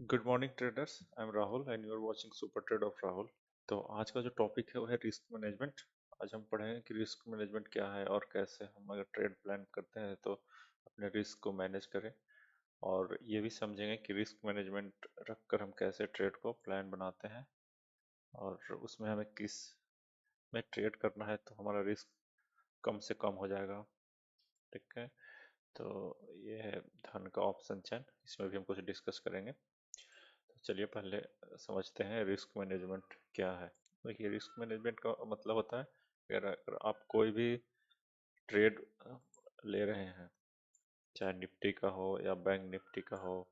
Good morning traders. I am Rahul and you are watching super trade of Rahul. तो आज का जो टॉपिक है वो है रिस्क मैनेजमेंट। आज हम पढ़ेंगे कि रिस्क मैनेजमेंट क्या है और कैसे हम अगर ट्रेड प्लान करते हैं तो अपने रिस्क को मैनेज करें। और ये भी समझेंगे कि रिस्क मैनेजमेंट रखकर हम कैसे ट्रेड को प्लान बनाते हैं और उसमें हमें किस में ट्रेड करना है तो हमारा रिस्क कम से कम हो जाएगा। ठीक है। तो ये है धन का ऑप्शन चैन, इसमें भी हम कुछ डिस्कस करेंगे। तो चलिए पहले समझते हैं रिस्क मैनेजमेंट क्या है। देखिए, रिस्क मैनेजमेंट का मतलब होता है कि अगर आप कोई भी ट्रेड ले रहे हैं, चाहे निफ्टी का हो या बैंक निफ्टी का हो,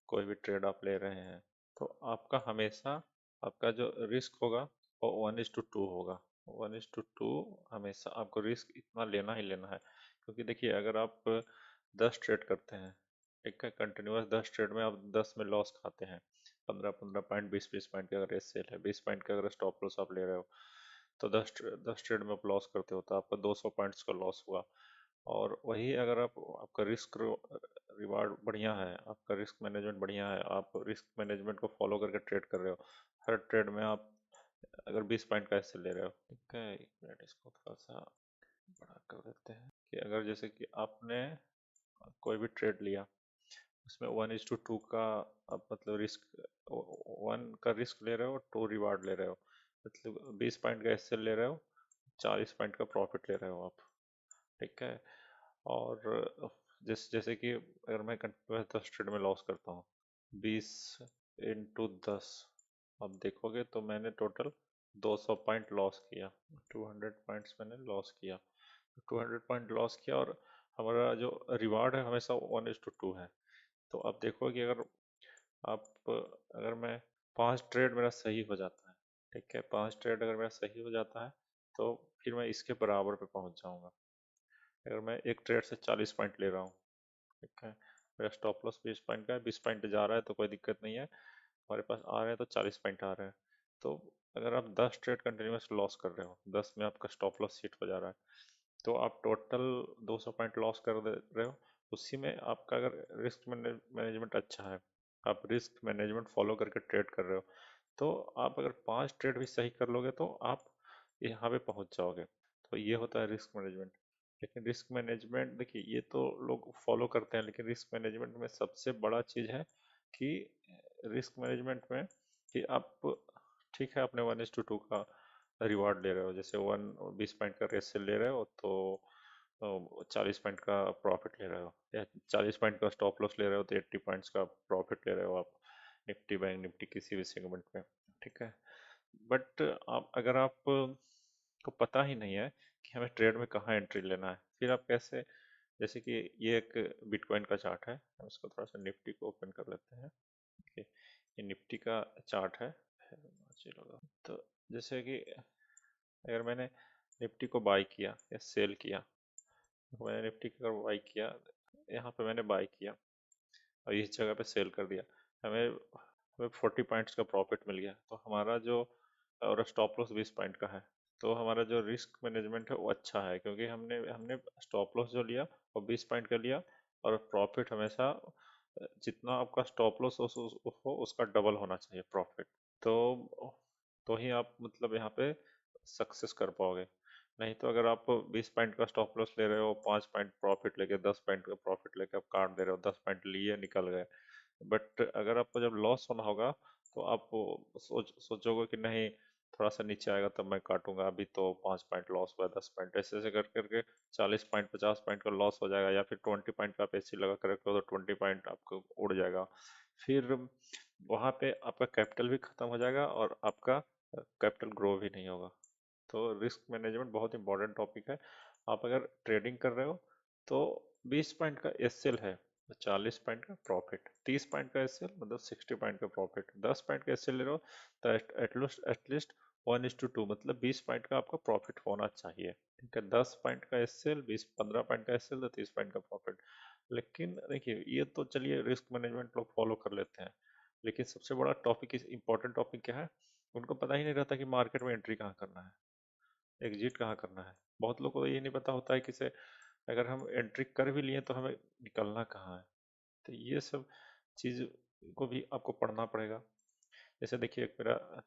कोई भी ट्रेड आप ले रहे हैं तो आपका हमेशा आपका जो रिस्क होगा वो 1:2 होगा। 1:2 हमेशा आपको रिस्क इतना लेना ही लेना है। क्योंकि देखिए, अगर आप 10 ट्रेड करते हैं, एक का कंटिन्यूस 10 ट्रेड में आप 10 में लॉस खाते हैं, 15-15 पॉइंट, 20-20 पॉइंट का अगर सेल है, 20 पॉइंट का अगर स्टॉप लॉस आप ले रहे हो, तो 10 ट्रेड में आप लॉस करते हो तो आपका 200 पॉइंट्स का लॉस हुआ। और वही अगर आप आपका रिस्क रिवार्ड बढ़िया है, आपका रिस्क मैनेजमेंट बढ़िया है, आप रिस्क मैनेजमेंट को फॉलो करके ट्रेड कर रहे हो, हर ट्रेड में आप अगर 20 पॉइंट का ऐसे ले रहे हो, ठीक है। एक मिनट, इसको थोड़ा सा बड़ा कर देते हैं कि अगर जैसे कि आपने कोई भी ट्रेड लिया, उसमें 1:2 का आप मतलब रिस्क, 1 का रिस्क ले रहे हो, 2 रिवार्ड ले रहे हो, मतलब 20 पॉइंट का एसएल ले रहे हो, 40 पॉइंट का प्रॉफिट ले रहे हो आप। ठीक है। और जैसे कि अगर मैं कंटिन्यूस 10 ट्रेड में लॉस करता हूँ, 20 × 10, अब देखोगे तो मैंने टोटल 200 पॉइंट लॉस किया, 200 पॉइंट्स मैंने लॉस किया, 200 पॉइंट लॉस किया। और हमारा जो रिवार्ड है हमेशा 1:2 है। तो अब देखो कि आप अगर मैं 5 ट्रेड मेरा सही हो जाता है, ठीक है, 5 ट्रेड अगर मेरा सही हो जाता है तो फिर मैं इसके बराबर पे पहुंच जाऊंगा। अगर मैं एक ट्रेड से 40 पॉइंट ले रहा हूँ, ठीक है, मेरा स्टॉप लॉस 20 पॉइंट का है, 20 पॉइंट जा रहा है तो कोई दिक्कत नहीं है, हमारे पास आ रहे हैं तो 40 पॉइंट आ रहे हैं। तो अगर आप 10 ट्रेड कंटिन्यूस लॉस कर रहे हो, 10 में आपका स्टॉप लॉस हिट हो जा रहा है, तो आप टोटल 200 पॉइंट लॉस कर दे रहे हो। उसी में आपका अगर रिस्क मैनेजमेंट अच्छा है, आप रिस्क मैनेजमेंट फॉलो करके ट्रेड कर रहे हो, तो आप अगर 5 ट्रेड भी सही कर लोगे तो आप यहाँ पे पहुँच जाओगे। तो ये होता है रिस्क मैनेजमेंट। लेकिन रिस्क मैनेजमेंट देखिए, ये तो लोग फॉलो करते हैं, लेकिन रिस्क मैनेजमेंट में सबसे बड़ा चीज़ है कि रिस्क मैनेजमेंट में कि आप, ठीक है, आपने 1:2 का रिवार्ड ले रहे हो, जैसे 20 पॉइंट का रेस से ले रहे हो तो 40 पॉइंट का प्रॉफिट ले रहे हो, या 40 पॉइंट का स्टॉप लॉस ले रहे हो तो 80 पॉइंट्स का प्रॉफिट ले रहे हो आप, निफ्टी बैंक निफ्टी किसी भी सेगमेंट में। ठीक है। बट आप अगर आप को पता ही नहीं है कि हमें ट्रेड में कहाँ एंट्री लेना है, फिर आप कैसे, जैसे कि ये एक बिटकॉइन का चार्ट है, हम इसको थोड़ा सा निफ्टी को ओपन कर लेते हैं। ओके, ये निफ्टी का चार्ट है। चलो, तो जैसे कि अगर मैंने निफ्टी को बाई किया या सेल किया, तो मैंने निफ्टी को अगर बाई किया, यहाँ पे मैंने बाई किया और इस जगह पे सेल कर दिया, हमें हमें 40 पॉइंट्स का प्रॉफिट मिल गया। तो हमारा जो, और स्टॉप लॉस 20 पॉइंट का है, तो हमारा जो रिस्क मैनेजमेंट है वो अच्छा है, क्योंकि हमने हमने स्टॉप लॉस जो लिया वो 20 पॉइंट का लिया, और प्रॉफिट हमेशा जितना आपका स्टॉप लॉस हो उसका डबल होना चाहिए प्रॉफिट। तो ही आप मतलब यहाँ पे सक्सेस कर पाओगे। नहीं तो अगर आप 20 पॉइंट का स्टॉप लॉस ले रहे हो, 5 पॉइंट प्रॉफिट लेके, 10 पॉइंट का प्रॉफिट लेके आप काट दे रहे हो, 10 पॉइंट लिए निकल गए, बट अगर आपको जब लॉस होना होगा तो आप सोचोगे कि नहीं, थोड़ा सा नीचे आएगा तब मैं काटूंगा, अभी तो 5 पॉइंट लॉस हुआ, 10 पॉइंट, ऐसे ऐसे कर करके 40 पॉइंट 50 पॉइंट का लॉस हो जाएगा, या फिर 20 पॉइंट का आप ऐसे लगा कर रखे हो तो 20 पॉइंट आपको उड़ जाएगा। फिर वहाँ पे आपका कैपिटल भी खत्म हो जाएगा और आपका कैपिटल ग्रो भी नहीं होगा। तो रिस्क मैनेजमेंट बहुत इंपॉर्टेंट टॉपिक है। आप अगर ट्रेडिंग कर रहे हो तो 20 पॉइंट का एसएल है तो 40 पॉइंट का प्रॉफिट, 30 पॉइंट का एसएल मतलब 60 पॉइंट का प्रॉफिट, 10 पॉइंट का एसएल ले रहे हो तो एटलीस्ट 1:2 मतलब 20 पॉइंट का आपका प्रॉफिट होना चाहिए। ठीक है, 10 पॉइंट का एसएल, 15 पॉइंट का एसएल तो 30 पॉइंट का प्रॉफिट। लेकिन देखिए, ये तो चलिए रिस्क मैनेजमेंट लोग फॉलो कर लेते हैं, लेकिन सबसे बड़ा टॉपिक, इस इम्पोर्टेंट टॉपिक क्या है, उनको पता ही नहीं रहता कि मार्केट में एंट्री कहाँ करना है, एग्जिट कहाँ करना है। बहुत लोगों को ये नहीं पता होता है कि से अगर हम एंट्री कर भी लिए तो हमें निकलना कहाँ है। तो ये सब चीज़ को भी आपको पढ़ना पड़ेगा। जैसे देखिए एक मेरा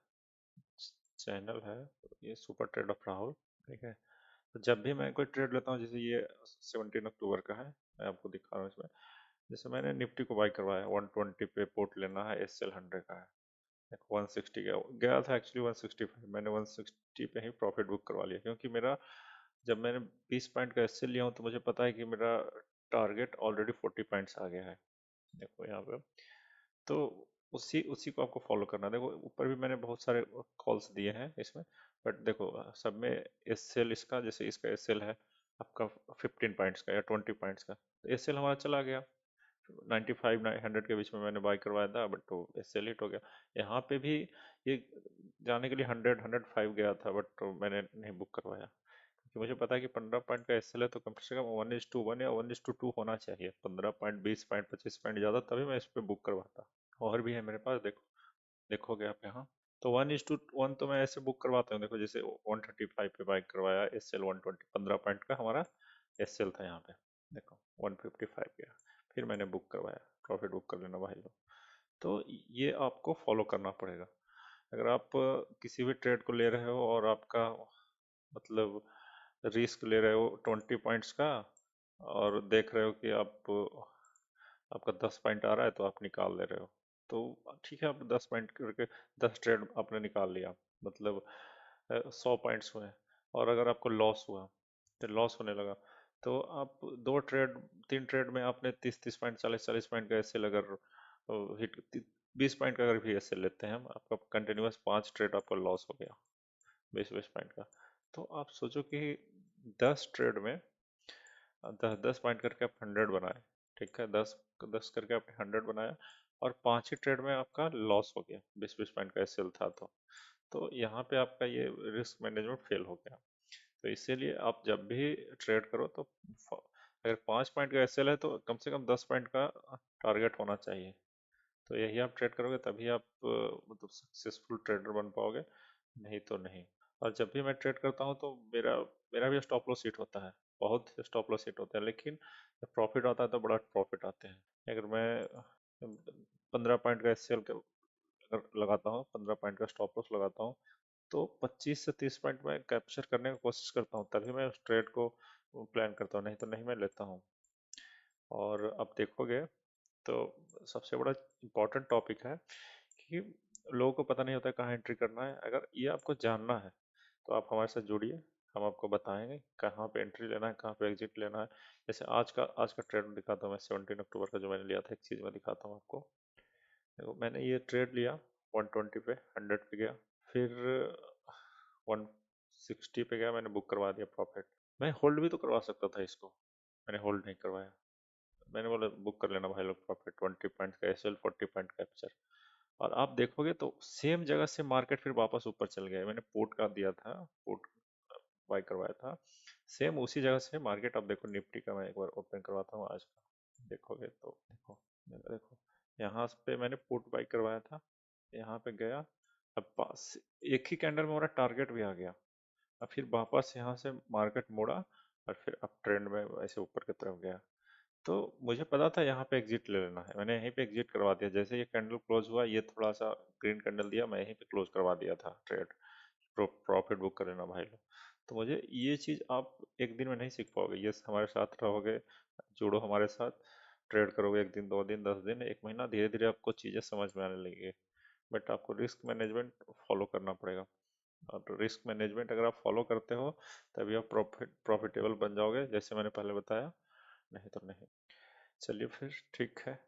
चैनल है, ये सुपर ट्रेड ऑफ राहुल, ठीक है। तो जब भी मैं कोई ट्रेड लेता हूँ, जैसे ये 17 अक्टूबर का है, मैं आपको दिखा रहा हूँ इसमें। जैसे मैंने निफ्टी को बाई करवाया, 120 पे पोर्ट लेना है, SL 100 का है। 160 गया गया था एक्चुअली 165, मैंने 160 पे ही प्रॉफिट बुक करवा लिया, क्योंकि मेरा जब मैंने 20 पॉइंट का SL लिया हूँ तो मुझे पता है कि मेरा टारगेट ऑलरेडी 40 पॉइंट्स आ गया है। देखो यहाँ पे, तो उसी उसी को आपको फॉलो करना है। देखो ऊपर भी मैंने बहुत सारे कॉल्स दिए हैं इसमें, बट देखो सब में SL इसका, जैसे इसका SL है आपका 15 पॉइंट्स का या 20 पॉइंट्स का, तो SL हमारा चला गया 95 100 के बीच में मैंने बाय करवाया था, बट तो SL हिट हो गया। यहाँ पे भी ये जाने के लिए 100 105 गया था, बट तो मैंने नहीं बुक करवाया, क्योंकि मुझे पता है कि 15 पॉइंट का SL है, तो कम से कम 1:1 या 1:2 होना चाहिए। 15 पॉइंट 20 पॉइंट 25 पॉइंट ज़्यादा, तभी मैं इस पर बुक करवाता। और भी है मेरे पास, देखो देखोगे आप यहाँ, तो 1:1 तो मैं ऐसे बुक करवाता हूँ। देखो जैसे 135 पे बाइक करवाया, SL 120, 15 पॉइंट का हमारा SL था यहाँ पे, देखो 155 गया, फिर मैंने बुक करवाया। प्रॉफिट बुक कर लेना भाई लोग। तो ये आपको फॉलो करना पड़ेगा। अगर आप किसी भी ट्रेड को ले रहे हो और आपका मतलब रिस्क ले रहे हो 20 पॉइंट्स का, और देख रहे हो कि आप आपका 10 पॉइंट आ रहा है, तो आप निकाल ले रहे हो, तो ठीक है, आप 10 पॉइंट करके 10 ट्रेड आपने निकाल लिया, मतलब 100 पॉइंट्स हुए। और अगर आपको लॉस हुआ, तो लॉस होने लगा, तो आप 2 ट्रेड 3 ट्रेड में आपने 30 30 पॉइंट 40 40 पॉइंट का ऐसे अगर हिट 20 पॉइंट का अगर भी ऐसे लेते हैं हम, आपका कंटिन्यूस 5 ट्रेड आपका लॉस हो गया 20 20 पॉइंट का। तो आप सोचो कि 10 ट्रेड में 10 10 पॉइंट करके आप 100 बनाए, ठीक है, 10 10 करके आपने 100 बनाया, और 5 ही ट्रेड में आपका लॉस हो गया, 20 20 पॉइंट का एसएल था, तो यहाँ पे आपका ये रिस्क मैनेजमेंट फेल हो गया। तो इसीलिए आप जब भी ट्रेड करो, तो अगर 5 पॉइंट का एसएल है, तो कम से कम 10 पॉइंट का टारगेट होना चाहिए। तो यही आप ट्रेड करोगे, तभी आप मतलब सक्सेसफुल ट्रेडर बन पाओगे, नहीं तो नहीं। और जब भी मैं ट्रेड करता हूँ, तो मेरा मेरा भी स्टॉप लॉस हिट होता है, बहुत स्टॉप लॉस हिट होता है, लेकिन जब प्रॉफिट आता है तो बड़ा प्रॉफिट आते हैं। अगर मैं 15 पॉइंट का एसएल अगर लगाता हूँ, 15 पॉइंट का स्टॉप लॉस लगाता हूँ, तो 25 से 30 पॉइंट में कैप्चर करने की कोशिश करता हूँ, तभी मैं उस ट्रेड को प्लान करता हूँ, नहीं तो नहीं मैं लेता हूँ। और अब देखोगे तो सबसे बड़ा इम्पोर्टेंट टॉपिक है कि लोगों को पता नहीं होता है कहाँ एंट्री करना है। अगर ये आपको जानना है, तो आप हमारे साथ जुड़िए, हम आपको बताएंगे कहाँ पे एंट्री लेना है, कहाँ पे एग्जिट लेना है। जैसे आज का ट्रेड दिखाता हूँ मैं, 17 अक्टूबर का जो मैंने लिया था, एक चीज़ मैं दिखाता हूँ आपको। देखो मैंने ये ट्रेड लिया 120 पे, 100 पे गया, फिर 160 पे गया, मैंने बुक करवा दिया प्रॉफिट। मैं होल्ड भी तो करवा सकता था इसको, मैंने होल्ड नहीं करवाया। मैंने बोला बुक कर लेना भाई लोग प्रॉफिट, 20 पॉइंट का एसएल, 40 पॉइंट कैप्चर। और आप देखोगे तो सेम जगह से मार्केट फिर वापस ऊपर चल गया। मैंने पोर्ट का दिया था, पोर्ट बाय करवाया था, सेम उसी जगह से मार्केट। अब देखो निफ्टी का मैं एक बार ओपन करवाता हूँ आज का, देखोगे तो देखो, देखो यहाँ पे मैंने पोर्ट बाय करवाया था, यहाँ पे गया, अब पास एक ही कैंडल में मेरा टारगेट भी आ गया। अब फिर वापस यहाँ से मार्केट मोड़ा, और फिर अप ट्रेंड में ऐसे ऊपर की तरफ गया। तो मुझे पता था यहाँ पे एग्जिट ले लेना है, मैंने यहीं पे एग्जिट करवा दिया। जैसे ये कैंडल क्लोज हुआ, ये थोड़ा सा ग्रीन कैंडल दिया, मैं यहीं पे क्लोज करवा दिया था ट्रेड। प्रॉफिट बुक कर लेना भाई लोग। तो मुझे ये चीज़ आप एक दिन में नहीं सीख पाओगे, ये हमारे साथ रहोगे, जुड़ो हमारे साथ, ट्रेड करोगे 1 दिन 2 दिन 10 दिन 1 महीना, धीरे धीरे आपको चीज़ें समझ में आने लगेगी। बट आपको रिस्क मैनेजमेंट फॉलो करना पड़ेगा, और रिस्क मैनेजमेंट अगर आप फॉलो करते हो, तभी आप प्रॉफिटेबल बन जाओगे, जैसे मैंने पहले बताया, नहीं तो नहीं। चलिए फिर ठीक है।